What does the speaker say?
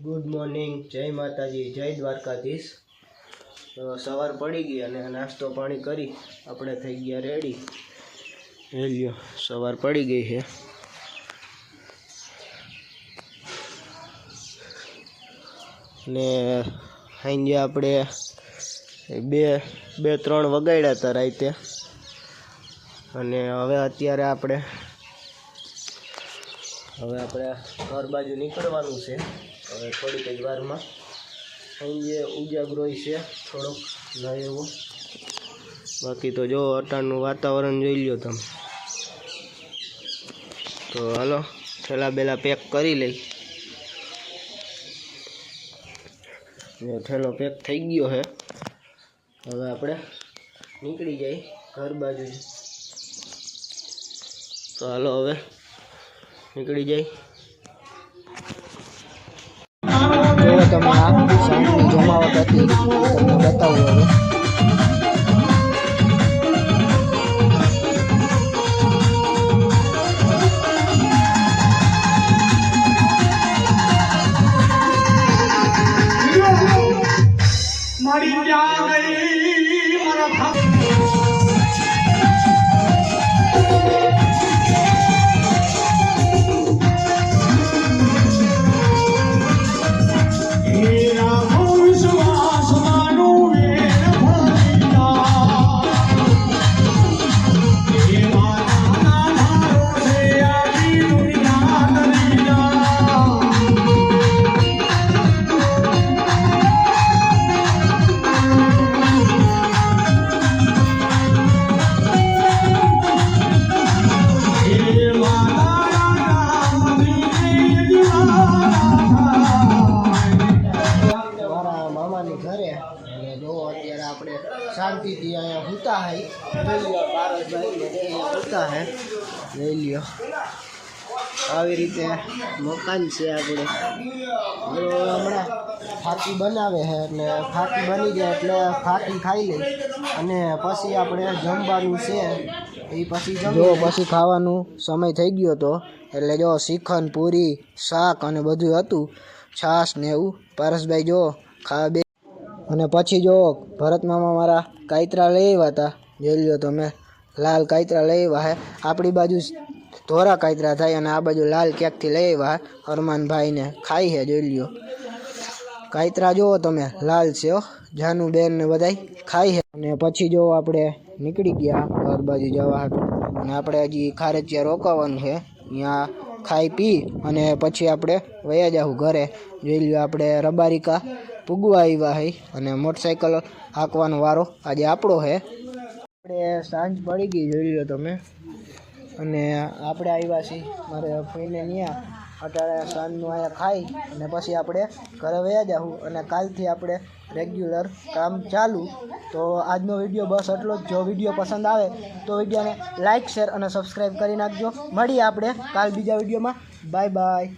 Good morning, જય માતાજી, જય દ્વારકાધીશ। તો સવાર પડી ગઈ અને નાસ્તો પાણી કરી આપણે થઈ ગયા રેડી। એ લ્યો સવાર પડી ગઈ છે ને સાંજે આપણે બે ત્રણ વગાડ્યા હતા રાતે અને હવે અત્યારે આપણે ઘર બાજુ નીકળવાનું છે। હવે થોડીક જ વારમાં સાંજે ઉજાગરો છે થોડોક નહીં એવો, બાકી તો જો અટાણનું વાતાવરણ જોઈ લ્યો તમે। તો હાલો થેલા બેલા પેક કરી લઈ। થેલો પેક થઈ ગયો છે, હવે આપણે નીકળી જાય ઘર બાજુ। તો હાલો હવે નીકળી જાય। જો તમે આ શાંતિની જમાવટ હતી તમને બતાવું હવે। આપણે શાંતિથી અહીંયા સૂતા હઈ, જોઈ લ્યો પારસભાઈ સૂતા હે, જોઈ લ્યો આવી રીતે મકાન છે આપણે। હમણાં ફાકી બનાવે છે એટલે ફાકી બની જાય એટલે ફાકી ખાઈ લઈ અને પછી આપણે જમવાનું છે એ પછી જો પછી ખાવાનું સમય થઈ ગયો હતો એટલે જો શ્રીખંડ પૂરી શાક અને બધું હતું, છાશ ને એવું। પારસભાઈ જો ખાવા બે અને પછી જો ભરત મામા મારા કાયતરા લઈ આવ્યા હતા, જોઈ લ્યો તમે લાલ કાયતરા લઈ આવ્યા હે। આપણી બાજુ ધોરા કાયતરા થાય અને આ બાજુ લાલ ક્યાંકથી લઈ આવ્યા હે। અરમાનભાઈને ખાઈ છે, જોઈ લ્યો કાયતરા જુઓ તમે લાલ છે હો, જાનું બેન ને બધાય ખાઈ છે। અને પછી જો આપણે નીકળી ગયા ઘર બાજુ જવા હતું અને આપણે હજી ખારેચિયા રોકાવાનું છે, ત્યાં ખાઈ પી અને પછી આપણે વયા જાઉં ઘરે। જોઈ લ્યો આપણે રબારિકા પૂગવા આવ્યા છે અને મોટરસાઇકલ હાંકવાનો વારો આજે આપણો છે। આપણે સાંજ પડી ગઈ જોઈ લો તમે અને આપણે આવ્યા છીએ મારે ફઈને ત્યાં અટાણે સાંજનું અહીંયા ખાઈ અને પછી આપણે ઘરે વયા જાઉં અને કાલથી આપણે રેગ્યુલર કામ ચાલુ। તો આજનો વિડીયો બસ એટલો જ। જો વિડીયો પસંદ આવે તો વિડીયોને લાઇક શેર અને સબસ્ક્રાઈબ કરી નાખજો। મળીએ આપણે કાલ બીજા વિડીયોમાં। Bye bye.